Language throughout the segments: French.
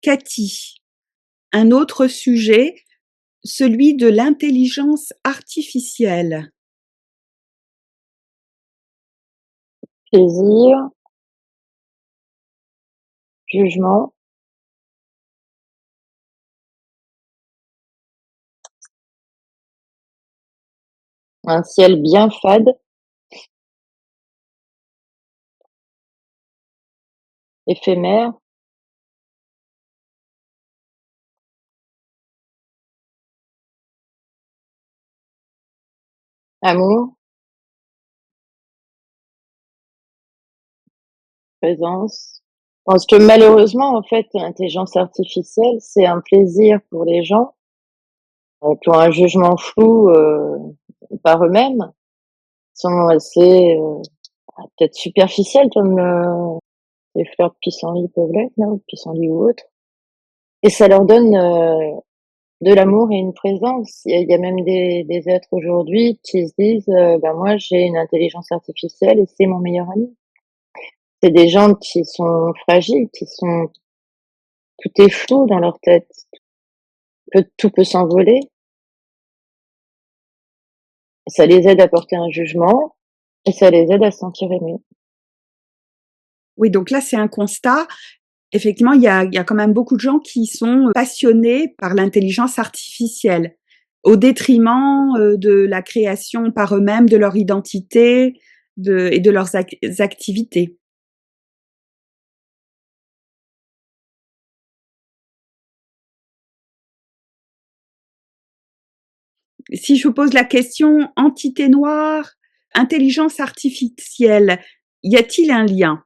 Cathy un autre sujet, celui de l'intelligence artificielle. Plaisir, jugement, un ciel bien fade, éphémère, amour, présence. Je pense que malheureusement, en fait, l'intelligence artificielle, c'est un plaisir pour les gens qui ont un jugement flou par eux-mêmes, sont assez peut-être superficiels comme les fleurs de pissenlit peuvent l'être, là, ou de pissenlit ou autre. Et ça leur donne de l'amour et une présence. Il y a même des êtres aujourd'hui qui se disent bah moi j'ai une intelligence artificielle et c'est mon meilleur ami. C'est des gens qui sont fragiles, tout est flou dans leur tête, tout peut s'envoler. Ça les aide à porter un jugement et ça les aide à se sentir aimés. Oui, donc là, c'est un constat. Effectivement, il y a quand même beaucoup de gens qui sont passionnés par l'intelligence artificielle, au détriment de la création par eux-mêmes de leur identité et de leurs activités. Si je vous pose la question entité noire, intelligence artificielle, y a-t-il un lien?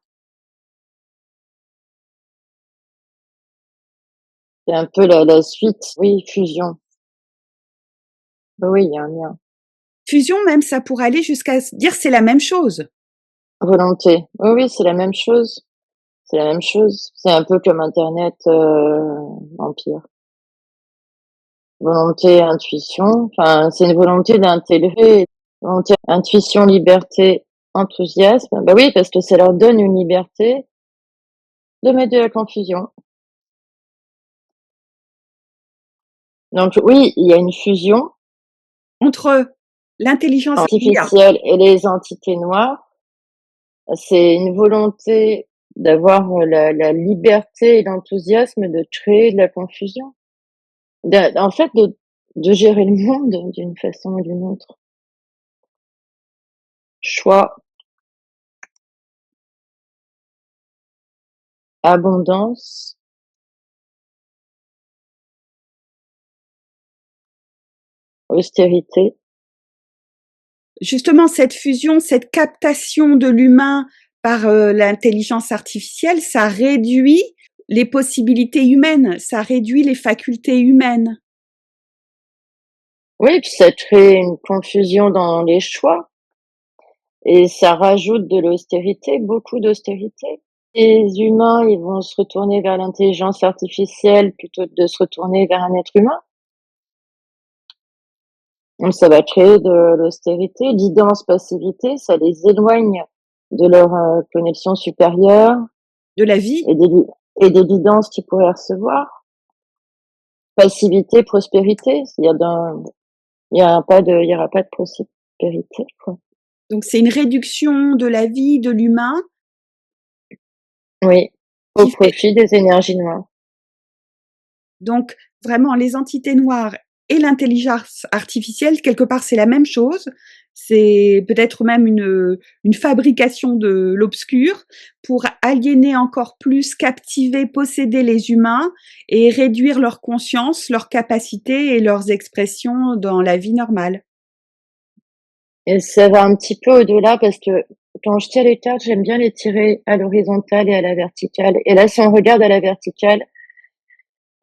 C'est un peu la suite, oui, fusion. Oui, il y a un lien. Fusion même, ça pourrait aller jusqu'à se dire c'est la même chose. Volonté. Oui, oui, c'est la même chose. C'est la même chose. C'est un peu comme Internet, Empire. Volonté, intuition, enfin, c'est une volonté d'intégrer, volonté, intuition, liberté, enthousiasme. Bah oui, parce que ça leur donne une liberté de mettre de la confusion. Donc oui, il y a une fusion Entre l'intelligence l'IA. artificielle et les entités noires. C'est une volonté d'avoir la liberté et l'enthousiasme de créer de la confusion. En fait, de gérer le monde d'une façon ou d'une autre. Choix, abondance, austérité. Justement, cette fusion, cette captation de l'humain par l'intelligence artificielle, ça réduit les possibilités humaines, ça réduit les facultés humaines. Oui, puis ça crée une confusion dans les choix et ça rajoute de l'austérité, beaucoup d'austérité. Les humains, ils vont se retourner vers l'intelligence artificielle plutôt que de se retourner vers un être humain. Donc ça va créer de l'austérité, guidance, passivité, ça les éloigne de leur connexion supérieure De la vie. et des guidances qu'ils pourraient recevoir. Passivité, prospérité, il y aura pas de prospérité, quoi. Donc c'est une réduction de la vie de l'humain Oui, au qui fait profit des énergies noires. donc vraiment les entités noires et l'intelligence artificielle, quelque part, c'est la même chose. C'est peut-être même une fabrication de l'obscur pour aliéner encore plus, captiver, posséder les humains et réduire leur conscience, leurs capacités et leurs expressions dans la vie normale. Et ça va un petit peu au-delà parce que quand je tire les cartes, j'aime bien les tirer à l'horizontale et à la verticale. Et là, si on regarde à la verticale,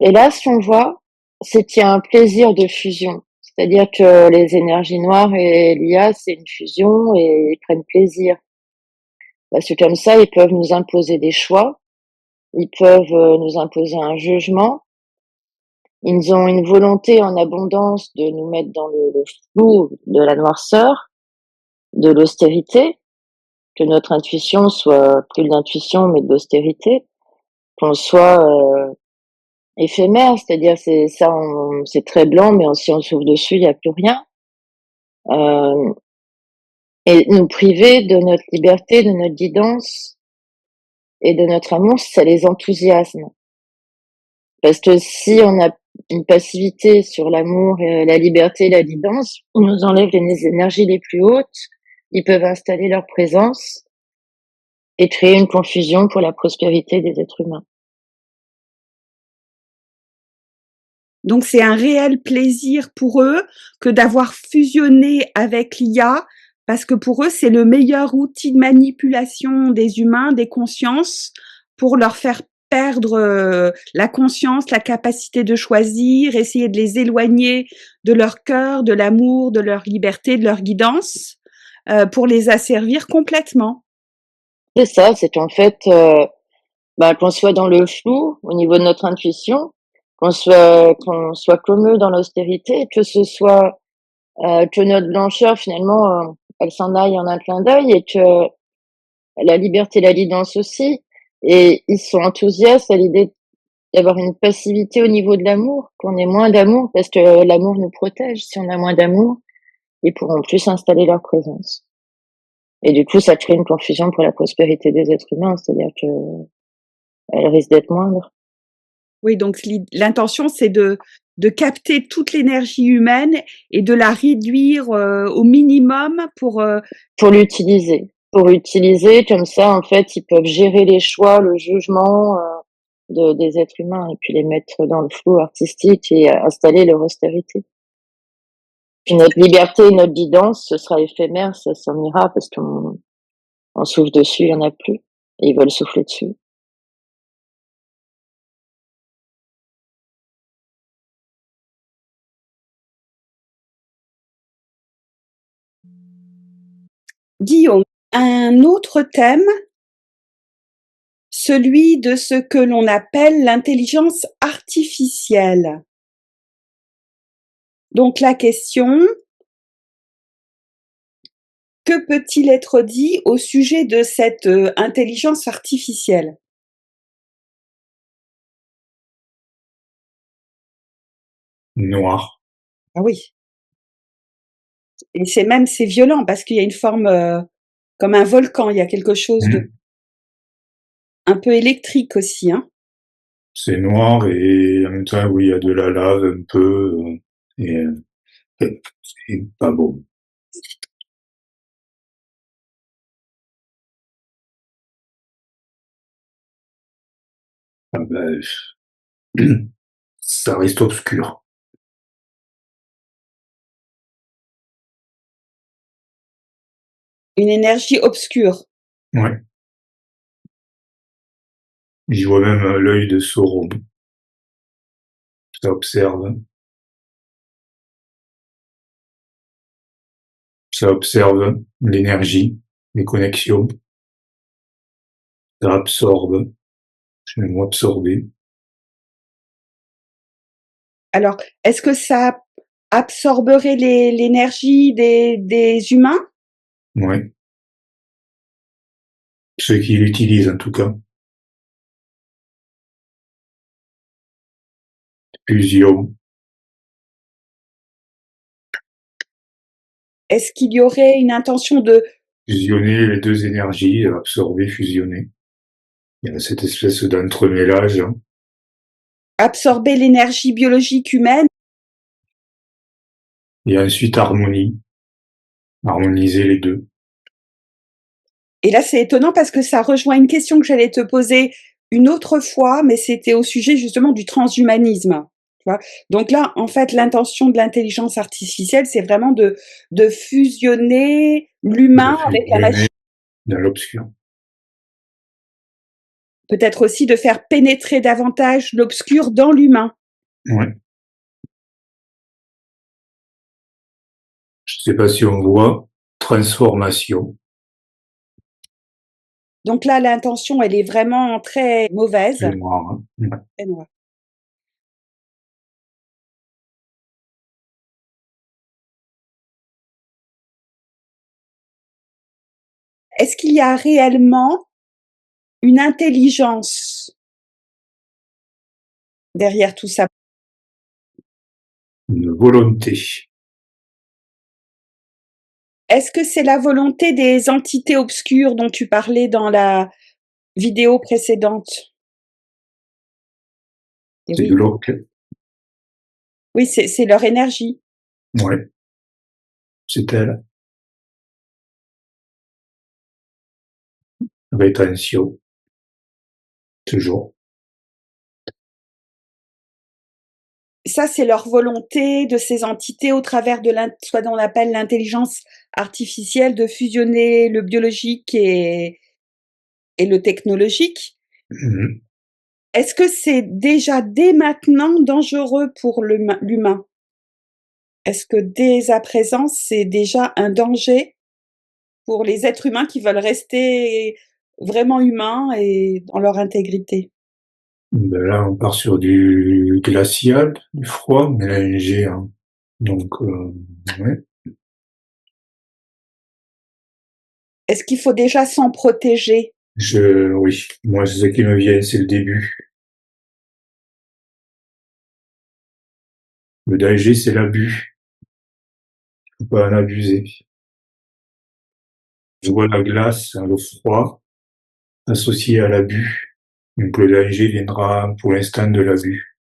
et là, ce qu'on voit, c'est qu'il y a un plaisir de fusion. C'est-à-dire que les énergies noires et l'IA, c'est une fusion et ils prennent plaisir. Parce que comme ça, ils peuvent nous imposer des choix, ils peuvent nous imposer un jugement, ils ont une volonté en abondance de nous mettre dans le flou de la noirceur, de l'austérité, que notre intuition soit plus de l'intuition mais de l'austérité, qu'on soit éphémère, c'est-à-dire c'est très blanc, mais si on souffle dessus, il y a plus rien. Et nous priver de notre liberté, de notre guidance et de notre amour, ça les enthousiasme. Parce que si on a une passivité sur l'amour et la liberté et la guidance, on nous enlève les énergies les plus hautes, ils peuvent installer leur présence et créer une confusion pour la prospérité des êtres humains. Donc c'est un réel plaisir pour eux que d'avoir fusionné avec l'IA, parce que pour eux, c'est le meilleur outil de manipulation des humains, des consciences, pour leur faire perdre la conscience, la capacité de choisir, essayer de les éloigner de leur cœur, de l'amour, de leur liberté, de leur guidance, pour les asservir complètement. C'est ça, c'est qu'en fait, qu'on soit dans le flou au niveau de notre intuition, qu'on soit comme eux dans l'austérité, que ce soit que notre blancheur finalement, elle s'en aille en un clin d'œil et que la liberté, la guidance aussi. Et ils sont enthousiastes à l'idée d'avoir une passivité au niveau de l'amour, qu'on ait moins d'amour, parce que l'amour nous protège. Si on a moins d'amour, ils pourront plus installer leur présence. Et du coup, ça crée une confusion pour la prospérité des êtres humains, c'est-à-dire qu'elle risque d'être moindre. Oui, donc l'intention, c'est de capter toute l'énergie humaine et de la réduire au minimum pour. Pour l'utiliser, comme ça, en fait, ils peuvent gérer les choix, le jugement des êtres humains et puis les mettre dans le flou artistique et installer leur austérité. Puis notre liberté et notre guidance, ce sera éphémère, ça s'en ira parce qu'on souffle dessus, il y en a plus. Et ils veulent souffler dessus. Guillaume, un autre thème, celui de ce que l'on appelle l'intelligence artificielle. Donc la question, que peut-il être dit au sujet de cette intelligence artificielle? Noir. Ah oui. Et c'est violent parce qu'il y a une forme comme un volcan, il y a quelque chose de un peu électrique aussi, hein. C'est noir et en même temps, oui, il y a de la lave un peu. Et c'est pas beau. Ah ben, ça reste obscur. Une énergie obscure. Ouais. J'y vois même l'œil de Sauron. Ça observe. Ça observe l'énergie, les connexions. Ça absorbe. Je le mot absorber. Alors, est-ce que ça absorberait l'énergie des humains? Ouais. Ceux qui l'utilisent, en tout cas. Fusion. Est-ce qu'il y aurait une intention de Fusionner les deux énergies, absorber, fusionner. Il y a cette espèce d'entremêlage. absorber l'énergie biologique humaine? Et ensuite harmonie. Harmoniser les deux. Et là, c'est étonnant parce que ça rejoint une question que j'allais te poser une autre fois, mais c'était au sujet justement du transhumanisme. Tu vois. Donc là, en fait, l'intention de l'intelligence artificielle, c'est vraiment de fusionner De l'humain avec la fusionner machine. dans l'obscur. Peut-être aussi de faire pénétrer davantage l'obscur dans l'humain. Ouais. Je sais pas si on voit transformation. Donc là, l'intention, elle est vraiment très mauvaise. C'est noir. Hein. Ouais. Très noire. Est-ce qu'il y a réellement une intelligence derrière tout ça? Une volonté. Est-ce que c'est la volonté des entités obscures dont tu parlais dans la vidéo précédente? C'est Oui, glauque. oui, c'est leur énergie. Ouais, c'est elle. Rétention. Toujours. Ça, c'est leur volonté de ces entités au travers de ce qu'on appelle l'intelligence artificielle de fusionner le biologique et le technologique. Mhm. Est-ce que c'est déjà dès maintenant dangereux pour l'humain? Est-ce que dès à présent, c'est déjà un danger pour les êtres humains qui veulent rester vraiment humains et dans leur intégrité? Ben là, on part sur du glacial, du froid, mélangé, hein. Donc, ouais. Est-ce qu'il faut déjà s'en protéger? Oui, moi, c'est ce qui me vient, c'est le début. Le danger, c'est l'abus. Faut pas en abuser. Je vois la glace, hein, le froid, associé à l'abus. Donc, le danger viendra pour l'instant de l'abus.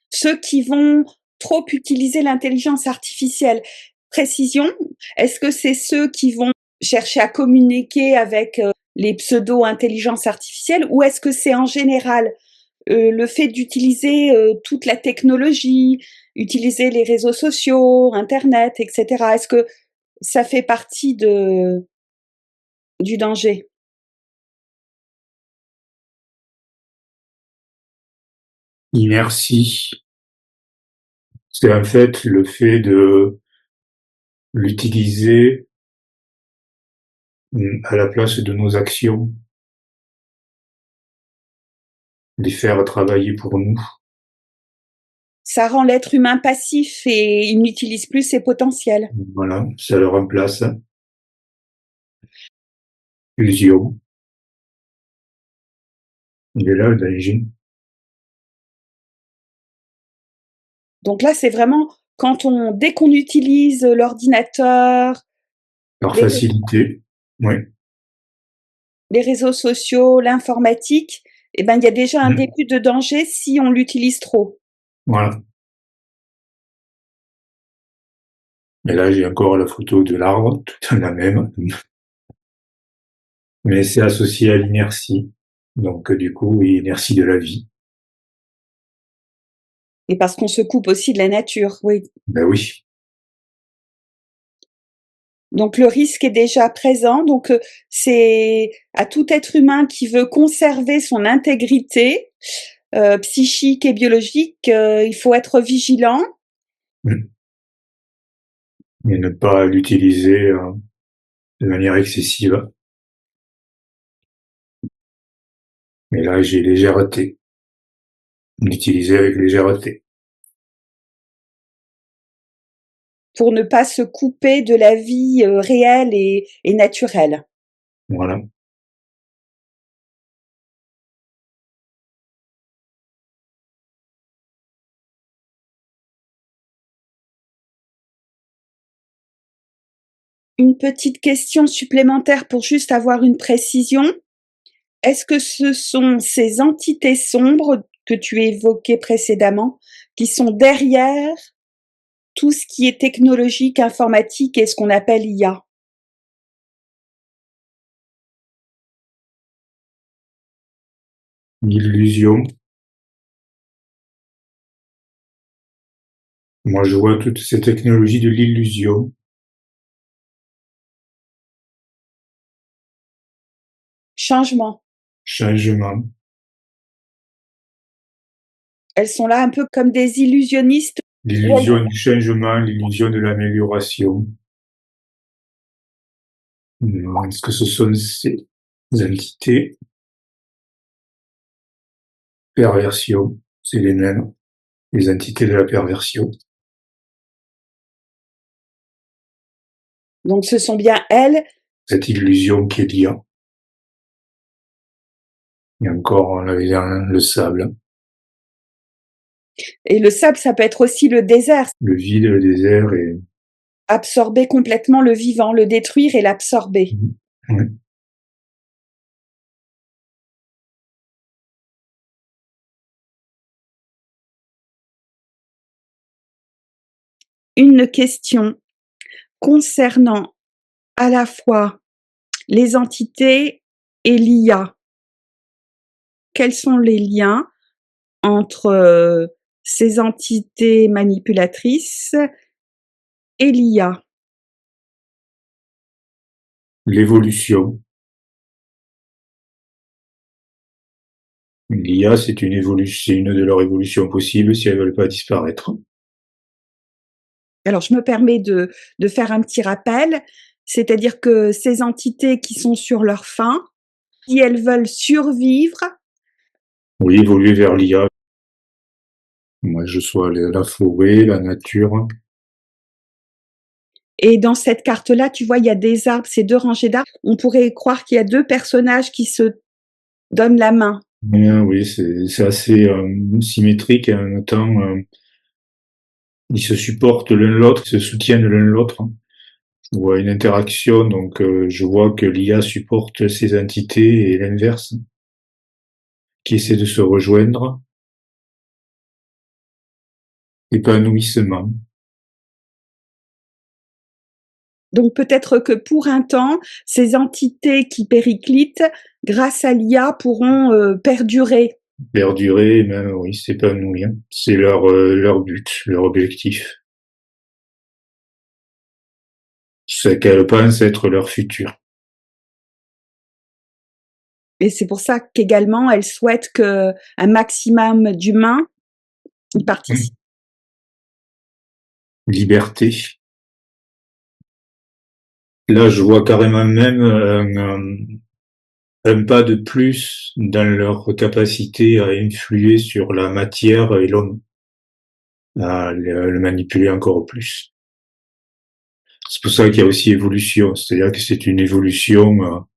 Ceux qui vont trop utiliser l'intelligence artificielle. Précision, est-ce que c'est ceux qui vont chercher à communiquer avec les pseudo-intelligences artificielles ou est-ce que c'est en général le fait d'utiliser toute la technologie, utiliser les réseaux sociaux, Internet, etc. Est-ce que ça fait partie du danger? Inertie, c'est en fait le fait de l'utiliser à la place de nos actions, les faire travailler pour nous. Ça rend l'être humain passif et il n'utilise plus ses potentiels. Voilà, ça le remplace. Illusion. Il est là, le danger. Donc là, c'est vraiment dès qu'on utilise l'ordinateur, Par les, facilité. Oui. les réseaux sociaux, l'informatique, eh ben, il y a déjà un Mm. début de danger si on l'utilise trop. Voilà. Et là, j'ai encore la photo de l'arbre, toute la même. Mais c'est associé à l'inertie. Donc, du coup, inertie de la vie. Et parce qu'on se coupe aussi de la nature, oui. Ben oui. Donc le risque est déjà présent. Donc c'est à tout être humain qui veut conserver son intégrité psychique et biologique, il faut être vigilant. Mm. Et ne pas l'utiliser de manière excessive. Mais là, j'ai légèreté. L'utiliser avec légèreté. Pour ne pas se couper de la vie réelle et naturelle. Voilà. Une petite question supplémentaire pour juste avoir une précision. Est-ce que ce sont ces entités sombres que tu évoquais précédemment qui sont derrière tout ce qui est technologique, informatique et ce qu'on appelle IA? L'illusion. Moi, je vois toutes ces technologies de l'illusion. Changement. Changement. Elles sont là un peu comme des illusionnistes. L'illusion du changement, l'illusion de l'amélioration. Est-ce que ce sont ces entités? Perversion, c'est les mêmes. Les entités de la perversion. Donc ce sont bien elles. Cette illusion qui est l'IA. Et encore, on avait le sable. Et le sable, ça peut être aussi le désert. Le vide, le désert et... Absorber complètement le vivant, le détruire et l'absorber. Ouais. Une question concernant à la fois les entités et l'IA. Quels sont les liens entre ces entités manipulatrices et l'IA? L'évolution. L'IA, c'est une évolution, c'est une de leurs évolutions possibles si elles veulent pas disparaître. Alors, je me permets de faire un petit rappel, c'est-à-dire que ces entités qui sont sur leur fin, si elles veulent survivre, Oui, évoluer vers l'IA. Moi, je sois la forêt, la nature. et dans cette carte-là, tu vois, il y a des arbres, ces 2 rangées d'arbres. On pourrait croire qu'il y a 2 personnages qui se donnent la main. Oui, c'est assez symétrique et en même temps, ils se supportent l'un l'autre, ils se soutiennent l'un l'autre. Je vois une interaction, donc je vois que l'IA supporte ces entités et l'inverse, qui essaient de se rejoindre. Épanouissement. Donc peut-être que pour un temps, ces entités qui périclitent, grâce à l'IA, pourront perdurer. Perdurer, et même, oui, s'épanouir. C'est leur but, leur objectif. C'est qu'elles pensent être leur futur. Et c'est pour ça qu'également, elles souhaitent qu'un maximum d'humains y participent. Liberté. Là, je vois carrément même un pas de plus dans leur capacité à influer sur la matière et l'homme, à le manipuler encore plus. C'est pour ça qu'il y a aussi évolution, c'est-à-dire que c'est une évolution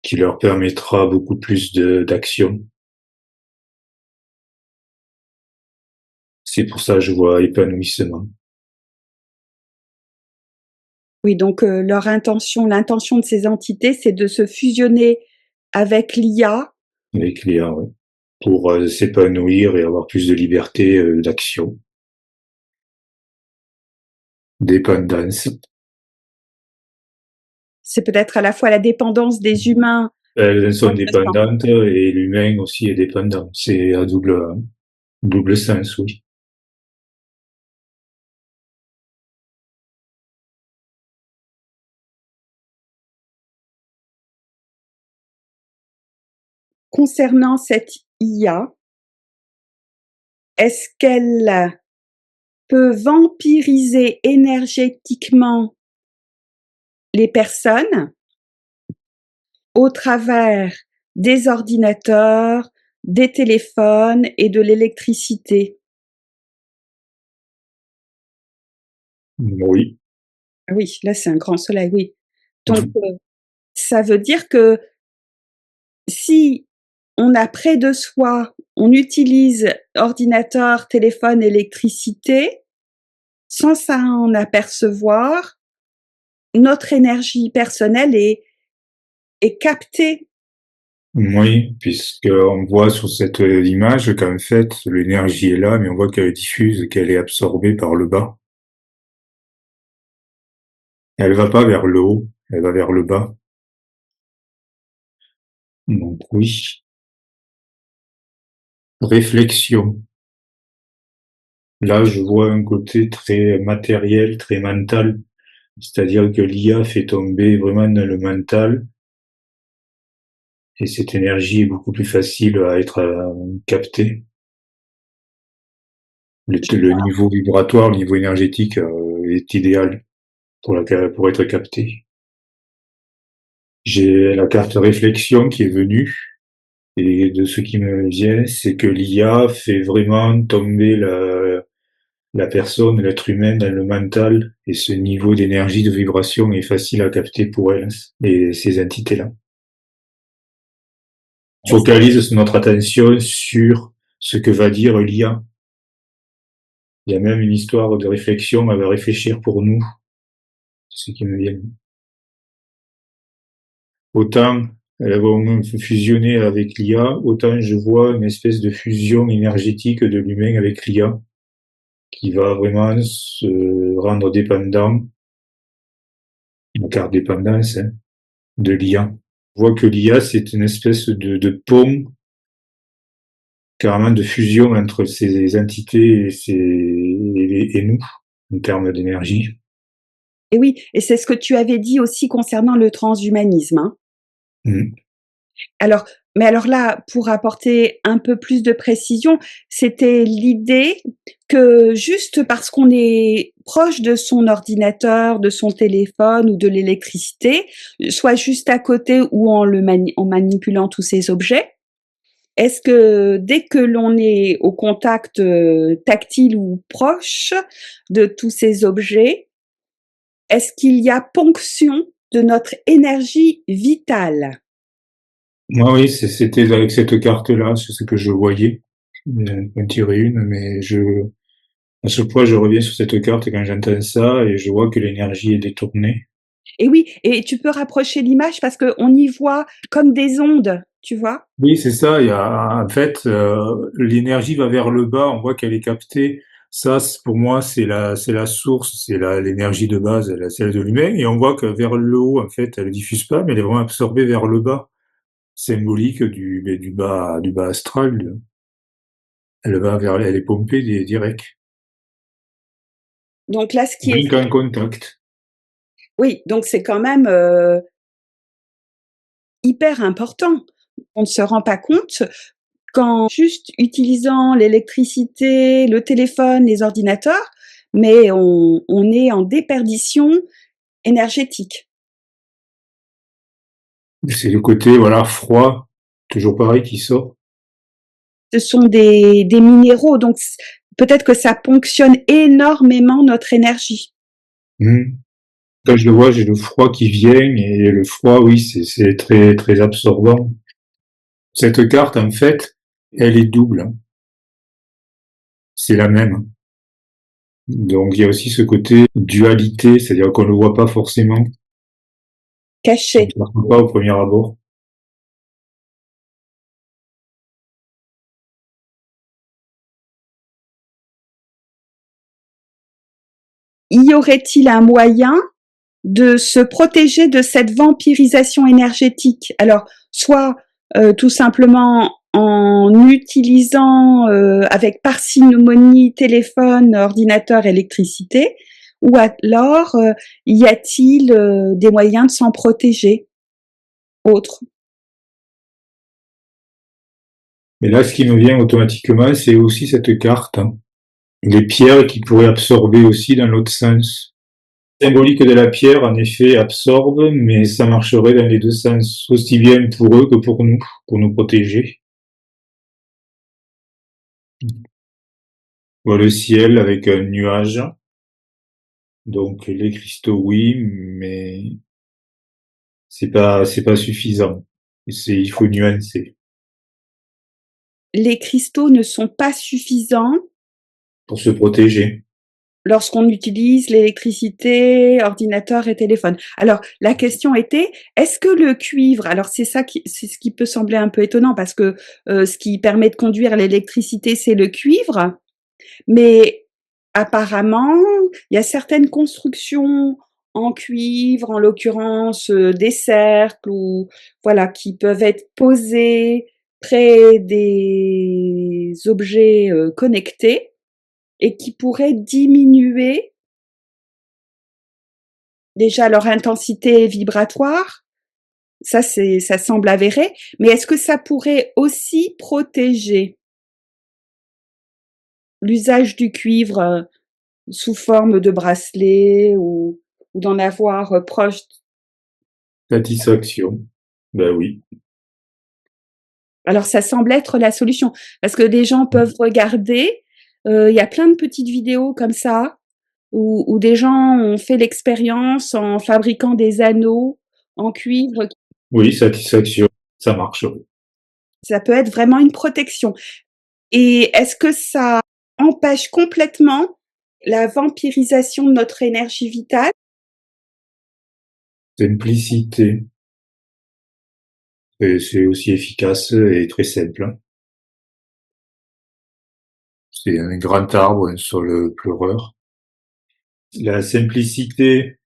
qui leur permettra beaucoup plus d'action. C'est pour ça que je vois épanouissement. Oui, donc leur intention, l'intention de ces entités, c'est de se fusionner avec l'IA. Avec l'IA, oui. Pour s'épanouir et avoir plus de liberté d'action. Dépendance. C'est peut-être à la fois la dépendance des humains. Elles sont dépendantes et l'humain aussi est dépendant. C'est à double sens, oui. Concernant cette IA, est-ce qu'elle peut vampiriser énergétiquement les personnes au travers des ordinateurs, des téléphones et de l'électricité? Oui. Oui, là c'est un grand soleil, oui. Donc ça veut dire que si on a près de soi, on utilise ordinateur, téléphone, électricité, sans s'en apercevoir, notre énergie personnelle est captée. Oui, puisqu'on voit sur cette image qu'en fait, l'énergie est là, mais on voit qu'elle est diffuse, qu'elle est absorbée par le bas. Elle va pas vers le haut, elle va vers le bas. Donc oui. Réflexion. Là, je vois un côté très matériel, très mental. C'est-à-dire que l'IA fait tomber vraiment dans le mental. Et cette énergie est beaucoup plus facile à être captée. Le niveau vibratoire, le niveau énergétique est idéal pour être capté. J'ai la carte réflexion qui est venue. Et de ce qui me vient, c'est que l'IA fait vraiment tomber la personne, l'être humain dans le mental. Et ce niveau d'énergie, de vibration est facile à capter pour elle et ces entités-là. Focalise notre attention sur ce que va dire l'IA. Il y a même une histoire de réflexion, elle va réfléchir pour nous, c'est ce qui me vient. Autant elles vont fusionner avec l'IA, autant je vois une espèce de fusion énergétique de l'humain avec l'IA, qui va vraiment se rendre dépendant, car dépendance, hein, de l'IA. On voit que l'IA, c'est une espèce de pont, carrément de fusion entre ces entités et nous, en termes d'énergie. Et oui, et c'est ce que tu avais dit aussi concernant le transhumanisme, hein. Mmh. Alors, mais alors là, pour apporter un peu plus de précision, c'était l'idée que juste parce qu'on est proche de son ordinateur, de son téléphone ou de l'électricité, soit juste à côté ou en manipulant tous ces objets, est-ce que dès que l'on est au contact tactile ou proche de tous ces objets, est-ce qu'il y a ponction de notre énergie vitale? Moi, oui, c'était avec cette carte-là, c'est ce que je voyais. Je vais en tirer une, mais à chaque fois, je reviens sur cette carte quand j'entends ça et je vois que l'énergie est détournée. Et oui, et tu peux rapprocher l'image parce qu'on y voit comme des ondes, tu vois? Oui, c'est ça. Il y a, en fait, l'énergie va vers le bas. On voit qu'elle est captée. Ça, pour moi, c'est la source, l'énergie de base, celle de l'humain. Et on voit que vers le haut, en fait, elle ne diffuse pas, mais elle est vraiment absorbée vers le bas, symbolique du bas astral. Elle est pompée direct. Donc là, ce qui est Rien qu'en contact. oui, donc c'est quand même, hyper important. On ne se rend pas compte qu'en juste utilisant l'électricité, le téléphone, les ordinateurs, mais on est en déperdition énergétique. C'est le côté, voilà, froid, toujours pareil, qui sort. Ce sont des minéraux, donc peut-être que ça ponctionne énormément notre énergie. Mmh. Quand je le vois, j'ai le froid qui vient et le froid, oui, c'est très, très absorbant. Cette carte, en fait, elle est double, hein. C'est la même. Donc, il y a aussi ce côté dualité, c'est-à-dire qu'on ne le voit pas forcément. On Caché. ne le voit pas au premier abord. Y aurait-il un moyen de se protéger de cette vampirisation énergétique? Alors, soit tout simplement en utilisant avec parcimonie téléphone, ordinateur, électricité, ou alors y a-t-il des moyens de s'en protéger autres? Mais là, ce qui me vient automatiquement, c'est aussi cette carte, hein. Les pierres qui pourraient absorber aussi dans l'autre sens. Symbolique de la pierre, en effet, absorbe, mais ça marcherait dans les deux sens, aussi bien pour eux que pour nous protéger. Voilà le ciel avec un nuage. Donc les cristaux, oui, mais c'est pas suffisant. Il faut nuancer Les cristaux ne sont pas suffisants pour se protéger. lorsqu'on utilise l'électricité, ordinateur et téléphone. Alors, la question était, est-ce que le cuivre, alors c'est ce qui peut sembler un peu étonnant parce que ce qui permet de conduire l'électricité, c'est le cuivre, mais apparemment, il y a certaines constructions en cuivre, en l'occurrence des cercles ou voilà, qui peuvent être posés près des objets connectés et qui pourraient diminuer déjà leur intensité vibratoire. Ça semble avéré, mais est-ce que ça pourrait aussi protéger l'usage du cuivre sous forme de bracelet ou d'en avoir proche? Satisfaction. Ben oui. Alors ça semble être la solution parce que les gens peuvent regarder, il y a plein de petites vidéos comme ça où des gens ont fait l'expérience en fabriquant des anneaux en cuivre. Oui, satisfaction. Ça marche. Ça peut être vraiment une protection. Et est-ce que ça empêche complètement la vampirisation de notre énergie vitale? Simplicité. Et c'est aussi efficace et très simple, hein. C'est un grand arbre, un sol pleureur. La simplicité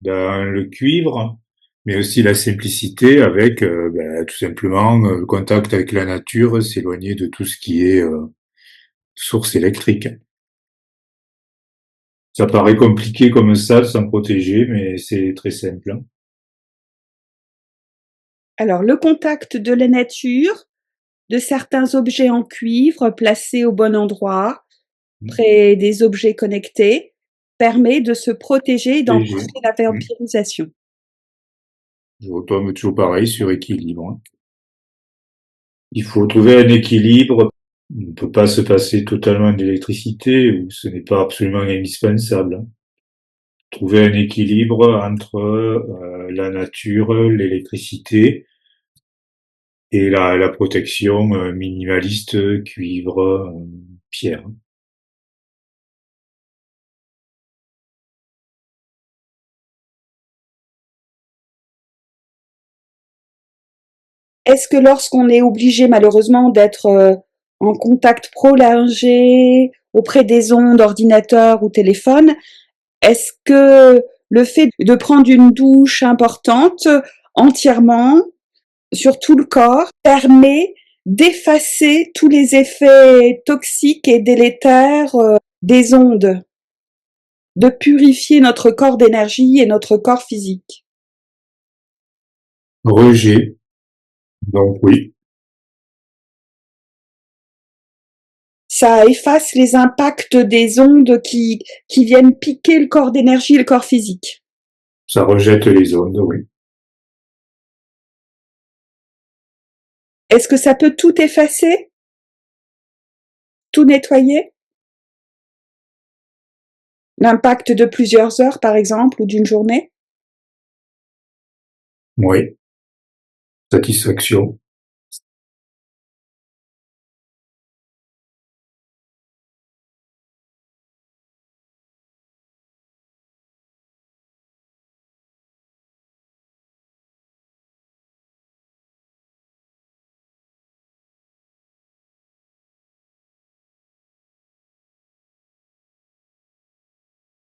dans le cuivre, mais aussi la simplicité avec tout simplement le contact avec la nature, s'éloigner de tout ce qui est source électrique. Ça paraît compliqué comme ça de s'en protéger, mais c'est très simple, hein. Alors, le contact de la nature, de certains objets en cuivre placés au bon endroit, près des objets connectés, permet de se protéger et Léger. d'empêcher la vampirisation. Je retombe toujours pareil sur équilibre, hein. Il faut trouver un équilibre. On ne peut pas se passer totalement d'électricité, ou ce n'est pas absolument indispensable, hein. Trouver un équilibre entre la nature, l'électricité et la protection minimaliste, cuivre, pierre. Est-ce que lorsqu'on est obligé malheureusement d'être en contact prolongé auprès des ondes, ordinateur ou téléphone, est-ce que le fait de prendre une douche importante entièrement sur tout le corps permet d'effacer tous les effets toxiques et délétères des ondes, de purifier notre corps d'énergie et notre corps physique? Rejet, donc oui, Ça efface les impacts des ondes qui viennent piquer le corps d'énergie et le corps physique. ça rejette les ondes, oui. Est-ce que ça peut tout effacer? Tout nettoyer? L'impact de plusieurs heures, par exemple, ou d'une journée? Oui, satisfaction.